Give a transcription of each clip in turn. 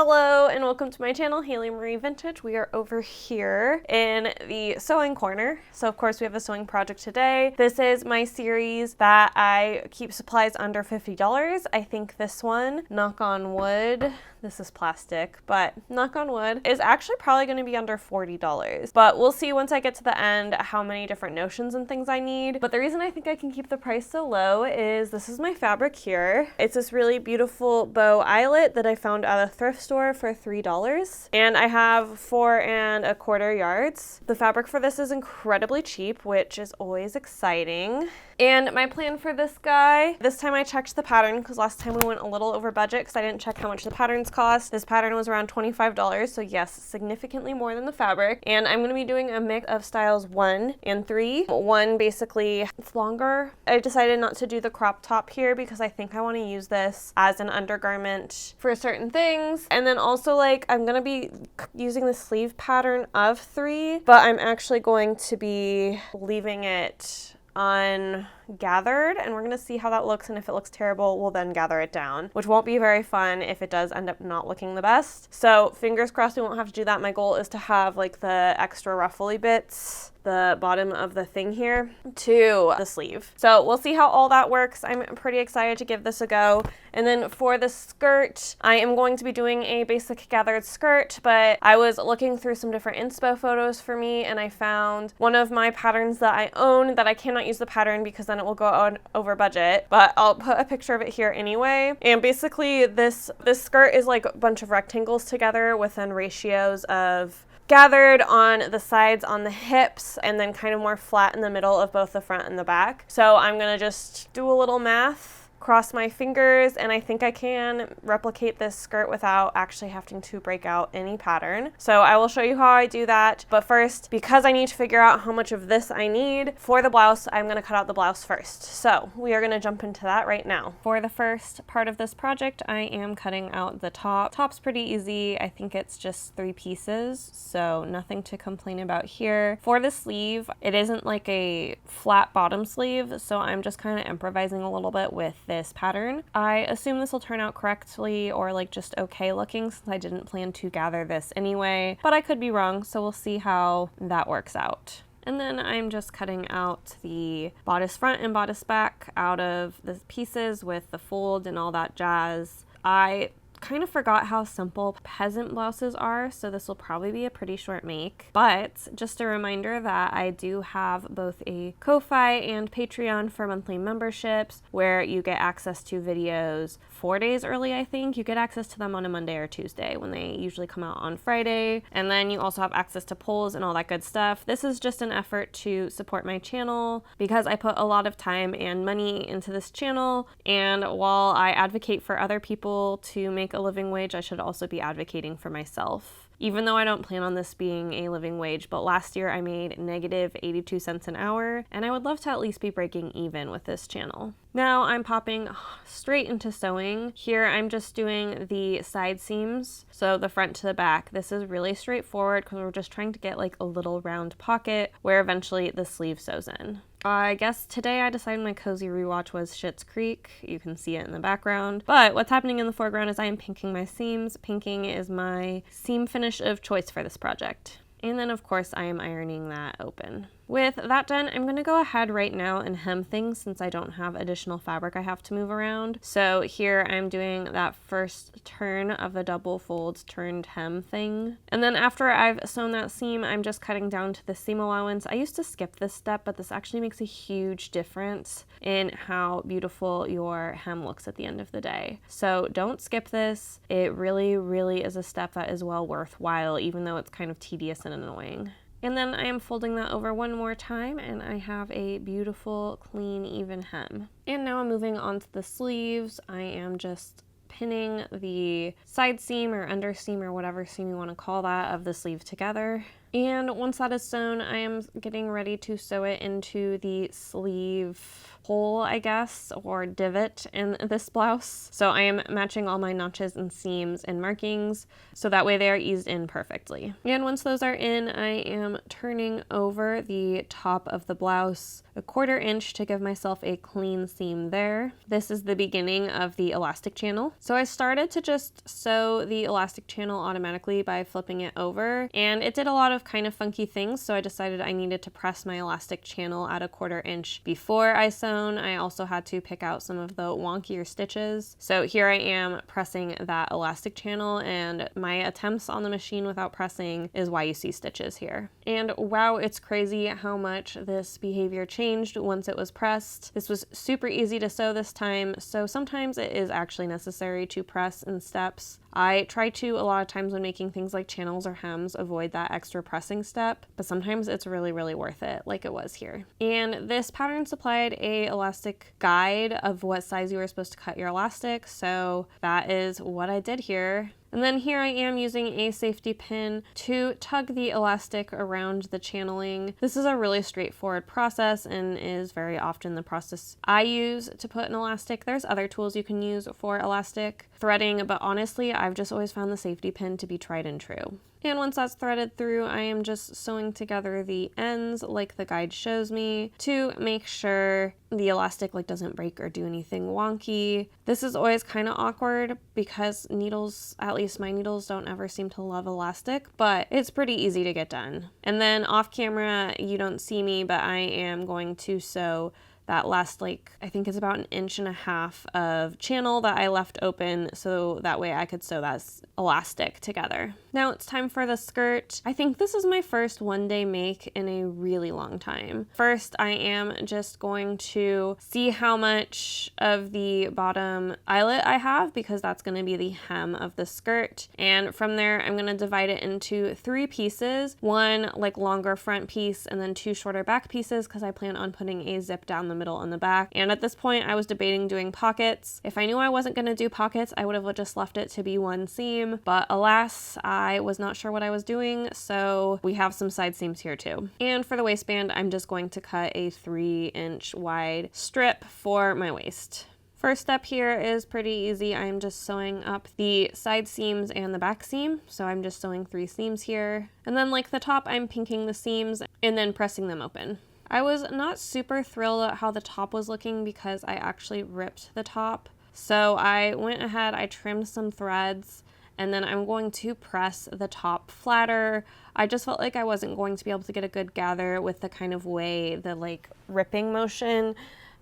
Hello and welcome to my channel, Haylee Marie Vintage. We are over here in the sewing corner. So of course we have a sewing project today. This is my series that I keep supplies under $50. I think this one, knock on wood, this is plastic, but knock on wood, is actually probably going to be under $40. But we'll see once I get to the end how many different notions and things I need. But the reason I think I can keep the price so low is this is my fabric here. It's this really beautiful bow eyelet that I found at a thrift store for $3. And I have 4 1/4 yards. The fabric for this is incredibly cheap, which is always exciting. And my plan for this guy, this time I checked the pattern because last time we went a little over budget because I didn't check how much the patterns cost. This pattern was around $25, so yes, significantly more than the fabric. And I'm going to be doing a mix of styles 1 and 3. 1 basically, it's longer. I decided not to do the crop top here because I think I want to use this as an undergarment for certain things. And then also I'm going to be using the sleeve pattern of 3, but I'm actually going to be leaving it ungathered, and we're going to see how that looks, and if it looks terrible, we'll then gather it down, which won't be very fun if it does end up not looking the best. So fingers crossed we won't have to do that. My goal is to have the extra ruffly bits, the bottom of the thing here, to the sleeve. So we'll see how all that works. I'm pretty excited to give this a go. And then for the skirt, I am going to be doing a basic gathered skirt, but I was looking through some different inspo photos for me, and I found one of my patterns that I own that I cannot use the pattern because then it will go on over budget, but I'll put a picture of it here anyway. And basically this skirt is like a bunch of rectangles together within ratios of gathered on the sides, on the hips, and then kind of more flat in the middle of both the front and the back. So I'm gonna just do a little math, cross my fingers, and I think I can replicate this skirt without actually having to break out any pattern. So I will show you how I do that. But first, because I need to figure out how much of this I need for the blouse, I'm going to cut out the blouse first. So we are going to jump into that right now. For the first part of this project, I am cutting out the top. Top's pretty easy. I think it's just 3 pieces, so nothing to complain about here. For the sleeve, it isn't like a flat bottom sleeve, so I'm just kind of improvising a little bit with this pattern. I assume this will turn out correctly or just okay looking since I didn't plan to gather this anyway, but I could be wrong, so we'll see how that works out. And then I'm just cutting out the bodice front and bodice back out of the pieces with the fold and all that jazz. I kind of forgot how simple peasant blouses are, so this will probably be a pretty short make. But just a reminder that I do have both a Ko-Fi and Patreon for monthly memberships where you get access to videos 4 days early. I think you get access to them on a Monday or Tuesday when they usually come out on Friday, and then you also have access to polls and all that good stuff. This is just an effort to support my channel because I put a lot of time and money into this channel, and while I advocate for other people to make a living wage, I should also be advocating for myself. Even though I don't plan on this being a living wage, but last year I made negative 82 cents an hour, and I would love to at least be breaking even with this channel. Now I'm popping straight into sewing. Here I'm just doing the side seams, so the front to the back. This is really straightforward because we're just trying to get a little round pocket where eventually the sleeve sews in. I guess today I decided my cozy rewatch was Schitt's Creek. You can see it in the background. But what's happening in the foreground is I am pinking my seams. Pinking is my seam finish of choice for this project. And then of course I am ironing that open. With that done, I'm going to go ahead right now and hem things since I don't have additional fabric I have to move around. So here I'm doing that first turn of the double folds turned hem thing. And then after I've sewn that seam, I'm just cutting down to the seam allowance. I used to skip this step, but this actually makes a huge difference in how beautiful your hem looks at the end of the day. So don't skip this. It really, really is a step that is well worthwhile, even though it's kind of tedious and annoying. And then I am folding that over one more time, and I have a beautiful, clean, even hem. And now I'm moving on to the sleeves. I am just pinning the side seam or under seam or whatever seam you want to call that of the sleeve together. And once that is sewn, I am getting ready to sew it into the sleeve hole, I guess, or divot in this blouse. So I am matching all my notches and seams and markings so that way they are eased in perfectly. And once those are in, I am turning over the top of the blouse a 1/4 inch to give myself a clean seam there. This is the beginning of the elastic channel. So I started to just sew the elastic channel automatically by flipping it over, and it did a lot of kind of funky things, so I decided I needed to press my elastic channel at a 1/4 inch before I sewn. I also had to pick out some of the wonkier stitches. So here I am pressing that elastic channel, and my attempts on the machine without pressing is why you see stitches here. And wow, it's crazy how much this behavior changed once it was pressed. This was super easy to sew this time, so sometimes it is actually necessary to press in steps. I try to, a lot of times when making things like channels or hems, avoid that extra pressing step, but sometimes it's really, really worth it, like it was here. And this pattern supplied a elastic guide of what size you were supposed to cut your elastic, so that is what I did here. And then here I am using a safety pin to tug the elastic around the channeling. This is a really straightforward process and is very often the process I use to put an elastic. There's other tools you can use for elastic threading, but honestly, I've just always found the safety pin to be tried and true. And once that's threaded through, I am just sewing together the ends like the guide shows me to make sure the elastic doesn't break or do anything wonky. This is always kind of awkward because needles, at least my needles, don't ever seem to love elastic, but it's pretty easy to get done. And then off camera, you don't see me, but I am going to sew that last, I think it's about 1.5 inches of channel that I left open so that way I could sew that elastic together. Now it's time for the skirt. I think this is my first one-day make in a really long time. First, I am just going to see how much of the bottom eyelet I have because that's going to be the hem of the skirt. And from there, I'm going to divide it into 3 pieces, one longer front piece and then 2 shorter back pieces because I plan on putting a zip down the middle and the back. And at this point, I was debating doing pockets. If I knew I wasn't going to do pockets, I would have just left it to be one seam. But alas, I was not sure what I was doing, so we have some side seams here too. And for the waistband, I'm just going to cut a 3-inch wide strip for my waist. First step here is pretty easy. I'm just sewing up the side seams and the back seam. So I'm just sewing 3 seams here. And then like the top, I'm pinking the seams and then pressing them open. I was not super thrilled at how the top was looking because I actually ripped the top. So I went ahead, I trimmed some threads, and then I'm going to press the top flatter. I just felt like I wasn't going to be able to get a good gather with the kind of way the ripping motion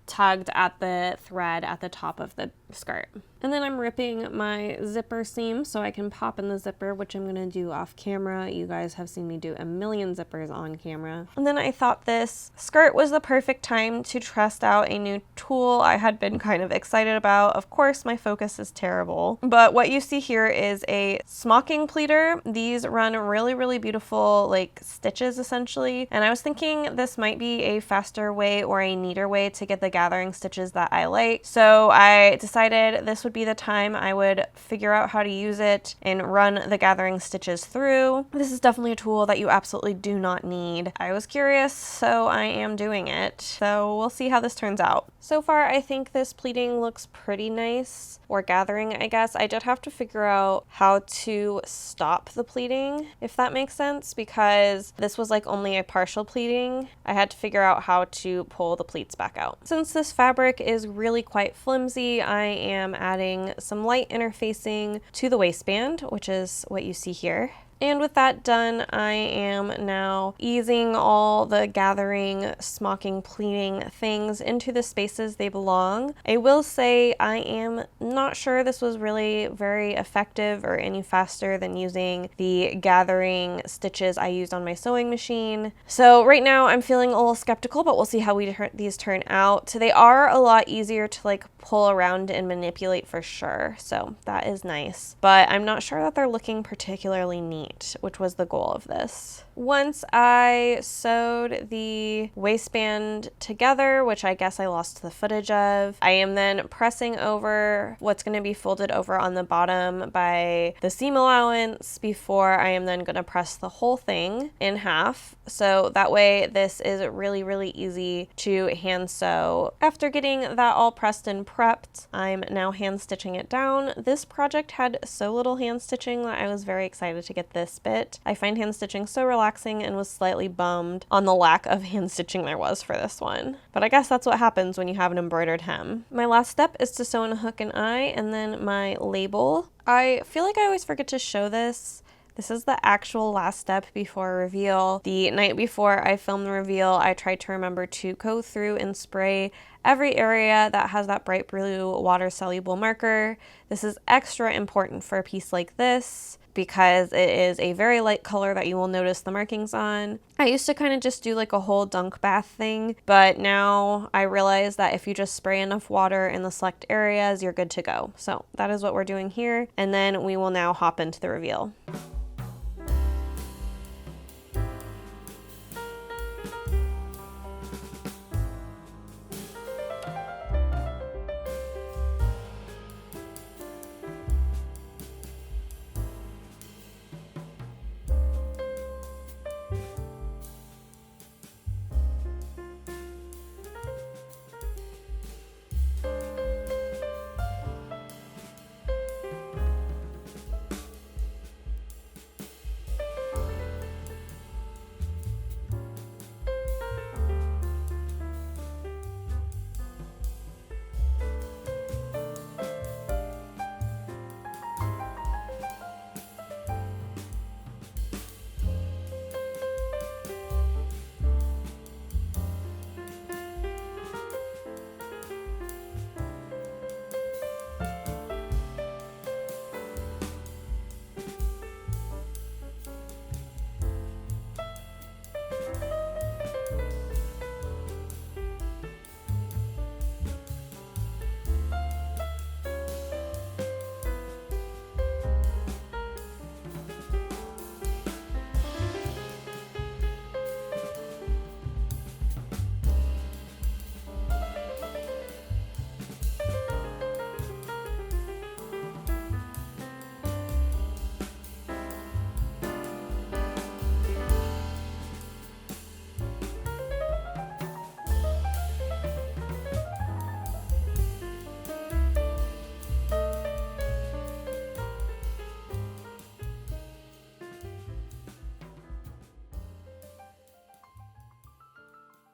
tugged at the thread at the top of the skirt. And then I'm ripping my zipper seam so I can pop in the zipper, which I'm gonna do off camera. You guys have seen me do a million zippers on camera. And then I thought this skirt was the perfect time to test out a new tool I had been kind of excited about. Of course, my focus is terrible, but what you see here is a smocking pleater. These run really, really beautiful stitches essentially. And I was thinking this might be a faster way or a neater way to get the gathering stitches that I like. So I decided this would be the time I would figure out how to use it and run the gathering stitches through. This is definitely a tool that you absolutely do not need. I was curious, so I am doing it. So we'll see how this turns out. So far, I think this pleating looks pretty nice, or gathering, I guess. I did have to figure out how to stop the pleating, if that makes sense, because this was only a partial pleating. I had to figure out how to pull the pleats back out. Since this fabric is really quite flimsy, I am adding some light interfacing to the waistband, which is what you see here. And with that done, I am now easing all the gathering, smocking, pleating things into the spaces they belong. I will say I am not sure this was really very effective or any faster than using the gathering stitches I used on my sewing machine. So right now I'm feeling a little skeptical, but we'll see how these turn out. They are a lot easier to pull around and manipulate for sure. So that is nice. But I'm not sure that they're looking particularly neat, which was the goal of this. Once I sewed the waistband together, which I guess I lost the footage of, I am then pressing over what's going to be folded over on the bottom by the seam allowance before I am then going to press the whole thing in half. So that way this is really, really easy to hand sew. After getting that all pressed and prepped, I'm now hand stitching it down. This project had so little hand stitching that I was very excited to get this bit. I find hand stitching so relaxing and was slightly bummed on the lack of hand stitching there was for this one. But I guess that's what happens when you have an embroidered hem. My last step is to sew in a hook and eye and then my label. I feel like I always forget to show this. This is the actual last step before reveal. The night before I filmed the reveal, I tried to remember to go through and spray every area that has that bright blue water-soluble marker. This is extra important for a piece like this because it is a very light color that you will notice the markings on. I used to kind of just do like a whole dunk bath thing, but now I realize that if you just spray enough water in the select areas, you're good to go. So that is what we're doing here, and then we will now hop into the reveal.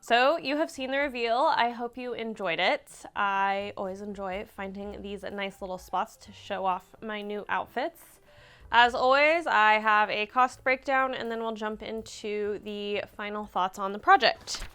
So you have seen the reveal. I hope you enjoyed it. I always enjoy finding these nice little spots to show off my new outfits. As always, I have a cost breakdown and then we'll jump into the final thoughts on the project.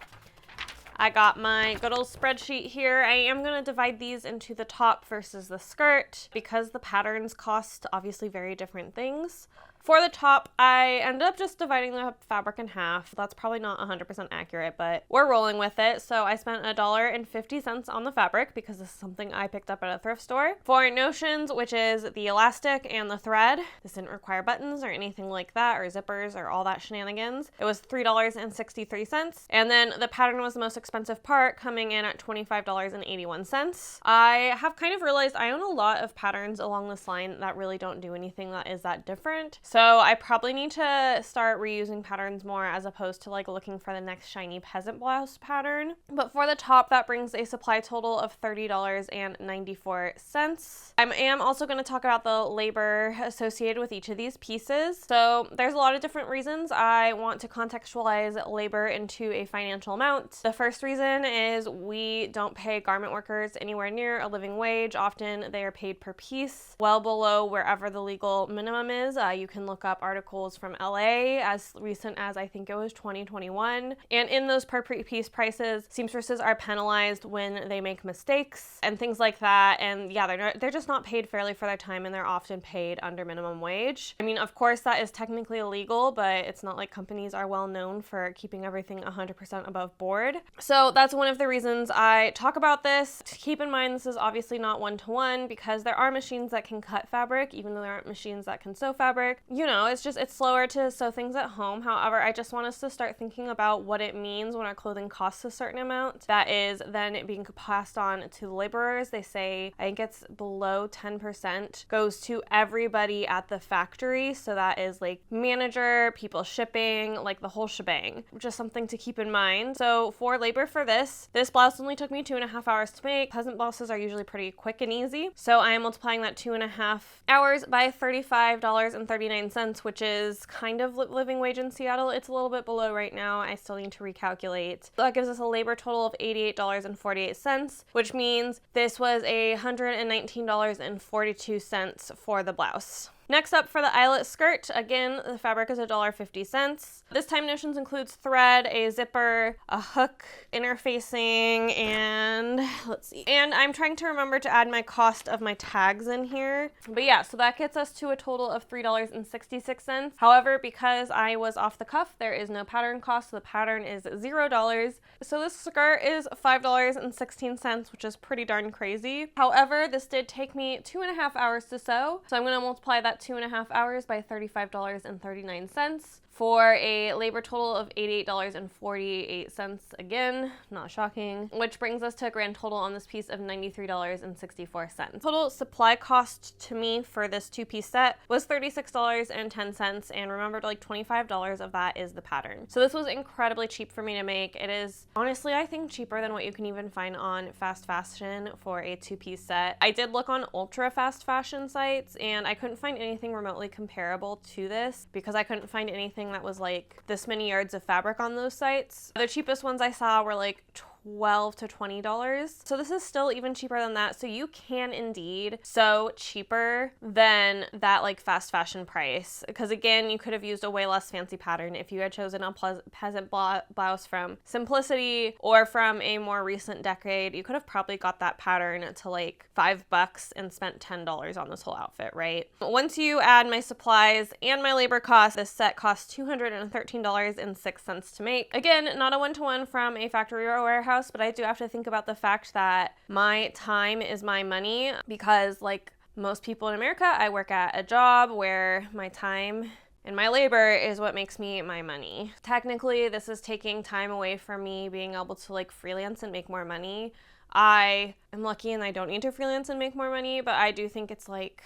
I got my good old spreadsheet here. I am going to divide these into the top versus the skirt because the patterns cost obviously very different things. For the top, I ended up just dividing the fabric in half. That's probably not 100% accurate, but we're rolling with it. So I spent $1.50 on the fabric because this is something I picked up at a thrift store. For notions, which is the elastic and the thread, this didn't require buttons or anything like that, or zippers or all that shenanigans. It was $3.63. And then the pattern was the most expensive part, coming in at $25.81. I have kind of realized I own a lot of patterns along this line that really don't do anything that is that different. So I probably need to start reusing patterns more as opposed to like looking for the next shiny peasant blouse pattern. But for the top, that brings a supply total of $30.94. I am also going to talk about the labor associated with each of these pieces. So there's a lot of different reasons I want to contextualize labor into a financial amount. The first reason is we don't pay garment workers anywhere near a living wage. Often they are paid per piece, well below wherever the legal minimum is. You can look up articles from LA as recent as I think it was 2021. And in those per piece prices, seamstresses are penalized when they make mistakes and things like that. And yeah, they're just not paid fairly for their time, and they're often paid under minimum wage. I mean, of course, that is technically illegal, but it's not like companies are well known for keeping everything 100% above board. So that's one of the reasons I talk about this. Keep in mind, this is obviously not one-to-one because there are machines that can cut fabric, even though there aren't machines that can sew fabric. You know, it's slower to sew things at home. However, I just want us to start thinking about what it means when our clothing costs a certain amount. That is then being passed on to the laborers. They say, I think it's below 10% goes to everybody at the factory. So that is like manager, people shipping, like the whole shebang, which is something to keep in mind. So for labor for this blouse only took me 2.5 hours to make. Peasant blouses are usually pretty quick and easy. So I am multiplying that 2.5 hours by $35.39, which is kind of living wage in Seattle. It's a little bit below right now. I still need to recalculate. So that gives us a labor total of $88.48, which means this was $119.42 for the blouse. Next up for the eyelet skirt, again, the fabric is $1.50. This time notions includes thread, a zipper, a hook, interfacing, and let's see. And I'm trying to remember to add my cost of my tags in here. But yeah, so that gets us to a total of $3.66. However, because I was off the cuff, there is no pattern cost. So the pattern is $0. So this skirt is $5.16, which is pretty darn crazy. However, this did take me 2.5 hours to sew. So I'm going to multiply that 2.5 hours by $35.39 for a labor total of $88.48. Again, not shocking, which brings us to a grand total on this piece of $93.64. Total supply cost to me for this two-piece set was $36.10, and remember, like $25 of that is the pattern. So this was incredibly cheap for me to make. It is honestly, I think, cheaper than what you can even find on fast fashion for a two-piece set. I did look on ultra fast fashion sites and I couldn't find anything remotely comparable to this because I couldn't find anything that was like this many yards of fabric on those sites. The cheapest ones I saw were like $12 to $20. So this is still even cheaper than that. So you can indeed sew cheaper than that like fast fashion price. Because again, you could have used a way less fancy pattern if you had chosen a peasant blouse from Simplicity or from a more recent decade. You could have probably got that pattern to like $5 and spent $10 on this whole outfit, right? Once you add my supplies and my labor costs, this set costs $213.06 to make. Again, not a one-to-one from a factory or warehouse, but I do have to think about the fact that my time is my money because, like most people in America, I work at a job where my time and my labor is what makes me my money. Technically, this is taking time away from me being able to like freelance and make more money. I am lucky and I don't need to freelance and make more money, but I do think it's like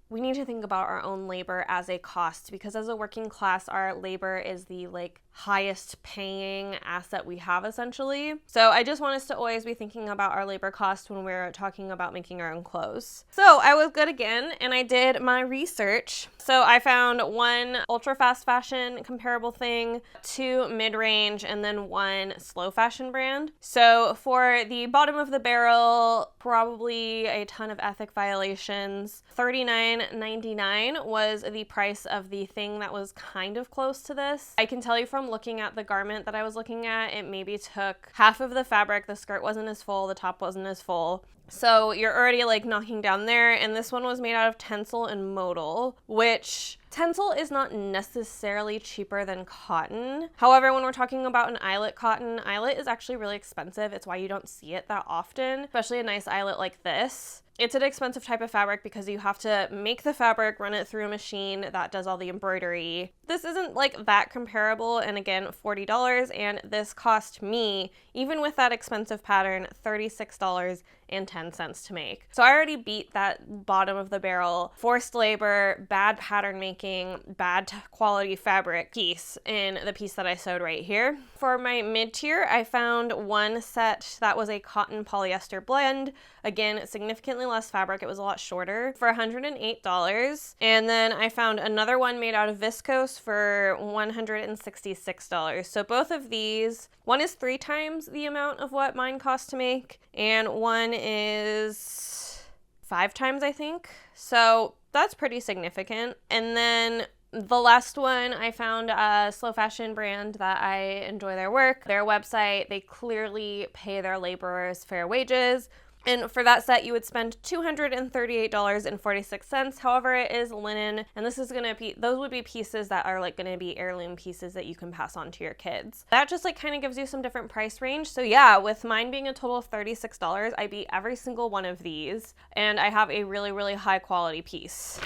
we need to think about our own labor as a cost because as a working class, our labor is the like highest paying asset we have essentially. So I just want us to always be thinking about our labor cost when we're talking about making our own clothes. So I was good again and I did my research. So I found one ultra fast fashion comparable thing, two mid-range, and then one slow fashion brand. So for the bottom of the barrel, probably a ton of ethic violations. $39.99 was the price of the thing that was kind of close to this. I can tell you from looking at the garment that I was looking at, it maybe took half of the fabric. The skirt wasn't as full, the top wasn't as full. So you're already like knocking down there, and this one was made out of tencel and modal, which tencel is not necessarily cheaper than cotton. However, when we're talking about an eyelet cotton, eyelet is actually really expensive. It's why you don't see it that often, especially a nice eyelet like this. It's an expensive type of fabric because you have to make the fabric, run it through a machine that does all the embroidery. This isn't like that comparable, and again, $40, and this cost me, even with that expensive pattern, $36.10 to make. So I already beat that bottom of the barrel, forced labor, bad pattern making, bad quality fabric piece in the piece that I sewed right here. For my mid-tier, I found one set that was a cotton polyester blend. Again, significantly less fabric. It was a lot shorter for $108. And then I found another one made out of viscose for $166. So both of these, one is 3 times the amount of what mine cost to make, and one is 5 times, I think. So that's pretty significant. And then the last one, I found a slow fashion brand that I enjoy their work. Their website, they clearly pay their laborers fair wages. And for that set, you would spend $238.46. However, it is linen, and this is gonna be, those would be pieces that are like gonna be heirloom pieces that you can pass on to your kids. That just like kind of gives you some different price range. So yeah, with mine being a total of $36, I beat every single one of these, and I have a really, really high quality piece.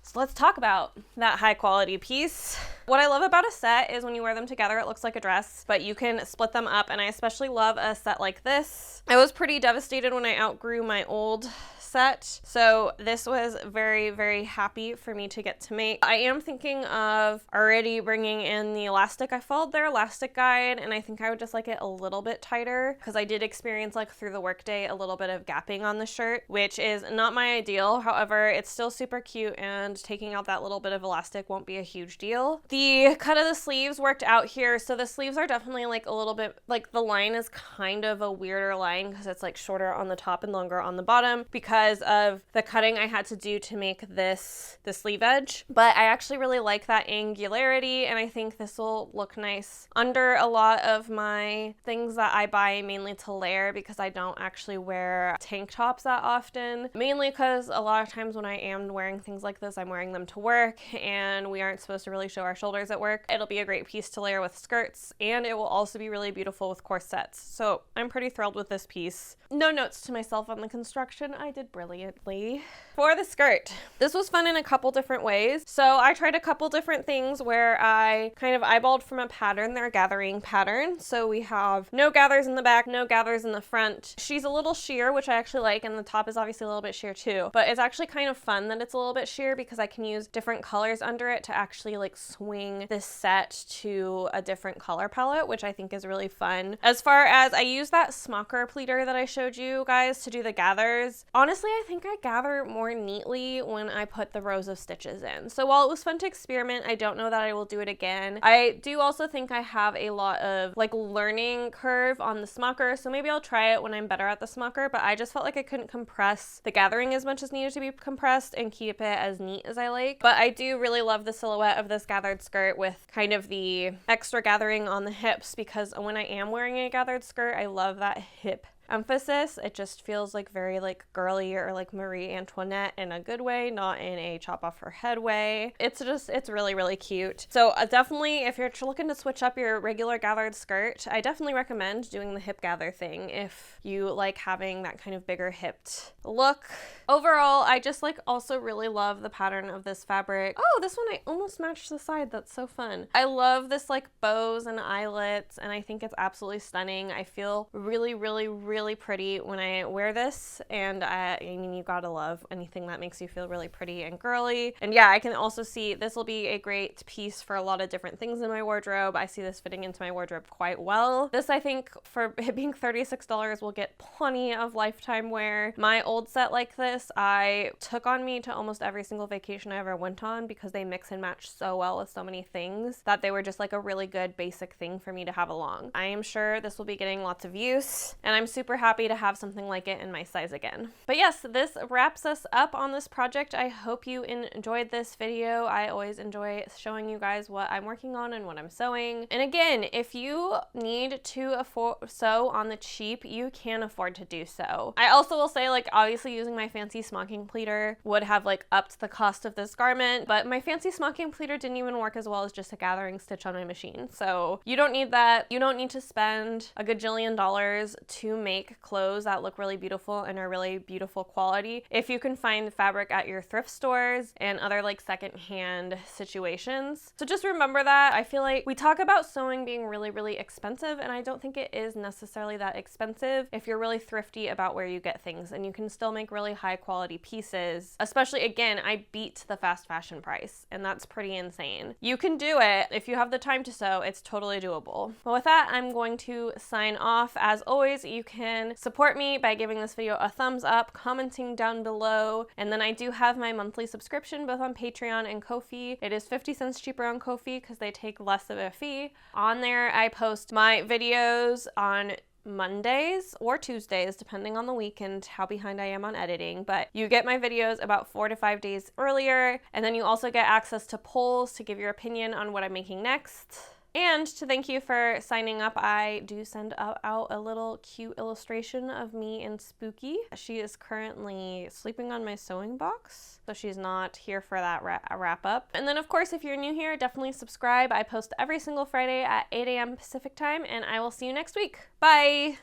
So let's talk about that high quality piece. What I love about a set is when you wear them together, it looks like a dress, but you can split them up, and I especially love a set like this. I was pretty devastated when I outgrew my old set, so this was very, very happy for me to get to make. I am thinking of already bringing in the elastic. I followed their elastic guide, and I think I would just like it a little bit tighter because I did experience like through the workday a little bit of gapping on the shirt, which is not my ideal. However, it's still super cute, and taking out that little bit of elastic won't be a huge deal. The cut of the sleeves worked out here, so the sleeves are definitely like a little bit, like the line is kind of a weirder line because it's like shorter on the top and longer on the bottom because of the cutting I had to do to make this the sleeve edge. But I actually really like that angularity, and I think this will look nice under a lot of my things that I buy mainly to layer because I don't actually wear tank tops that often, mainly because a lot of times when I am wearing things like this, I'm wearing them to work, and we aren't supposed to really show our shoulders at work. It'll be a great piece to layer with skirts, and it will also be really beautiful with corsets. So I'm pretty thrilled with this piece. No notes to myself on the construction. I did brilliantly. For the skirt, this was fun in a couple different ways. So I tried a couple different things where I kind of eyeballed from a pattern, their gathering pattern. So we have no gathers in the back, no gathers in the front. She's a little sheer, which I actually like, and the top is obviously a little bit sheer too. But it's actually kind of fun that it's a little bit sheer because I can use different colors under it to actually like swing this set to a different color palette, which I think is really fun. As far as I use that smocker pleater that I showed you guys to do the gathers, honestly, I think I gather more neatly when I put the rows of stitches in. So while it was fun to experiment, I don't know that I will do it again. I do also think I have a lot of like learning curve on the smocker, so maybe I'll try it when I'm better at the smocker, but I just felt like I couldn't compress the gathering as much as needed to be compressed and keep it as neat as I like. But I do really love the silhouette of this gathered skirt with kind of the extra gathering on the hips, because when I am wearing a gathered skirt, I love that hip emphasis. It just feels like very like girly or like Marie Antoinette in a good way, not in a chop off her head way. It's really, really cute. So definitely if you're looking to switch up your regular gathered skirt, I definitely recommend doing the hip gather thing if you like having that kind of bigger hipped look. Overall, I just like also really love the pattern of this fabric. Oh, this one I almost matched the side. That's so fun. I love this like bows and eyelets, and I think it's absolutely stunning. I feel really, really, really pretty when I wear this, and I mean, you gotta love anything that makes you feel really pretty and girly. And yeah, I can also see this will be a great piece for a lot of different things in my wardrobe. I see this fitting into my wardrobe quite well. This, I think, for it being $36, will get plenty of lifetime wear. My old set like this, I took on me to almost every single vacation I ever went on because they mix and match so well with so many things that they were just like a really good basic thing for me to have along. I am sure this will be getting lots of use, and I'm super happy to have something like it in my size again. But yes, this wraps us up on this project. I hope you enjoyed this video. I always enjoy showing you guys what I'm working on and what I'm sewing. And again, if you need to sew on the cheap, you can afford to do so. I also will say, like, obviously using my fancy smocking pleater would have like upped the cost of this garment, but my fancy smocking pleater didn't even work as well as just a gathering stitch on my machine. So you don't need that. You don't need to spend a gajillion dollars to make clothes that look really beautiful and are really beautiful quality if you can find fabric at your thrift stores and other like secondhand situations. So just remember that. I feel like we talk about sewing being really, really expensive, and I don't think it is necessarily that expensive if you're really thrifty about where you get things, and you can still make really high quality pieces. Especially, again, I beat the fast fashion price, and that's pretty insane. You can do it if you have the time to sew. It's totally doable. Well, with that, I'm going to sign off. As always, you can support me by giving this video a thumbs up, commenting down below, and then I do have my monthly subscription both on Patreon and Ko-fi. It is 50 cents cheaper on Ko-fi because they take less of a fee. On there, I post my videos on Mondays or Tuesdays, depending on the week and how behind I am on editing, but you get my videos about 4 to 5 days earlier, and then you also get access to polls to give your opinion on what I'm making next. And to thank you for signing up, I do send out a little cute illustration of me and Spooky. She is currently sleeping on my sewing box, so she's not here for that wrap up. And then of course, if you're new here, definitely subscribe. I post every single Friday at 8 a.m. Pacific time, and I will see you next week. Bye!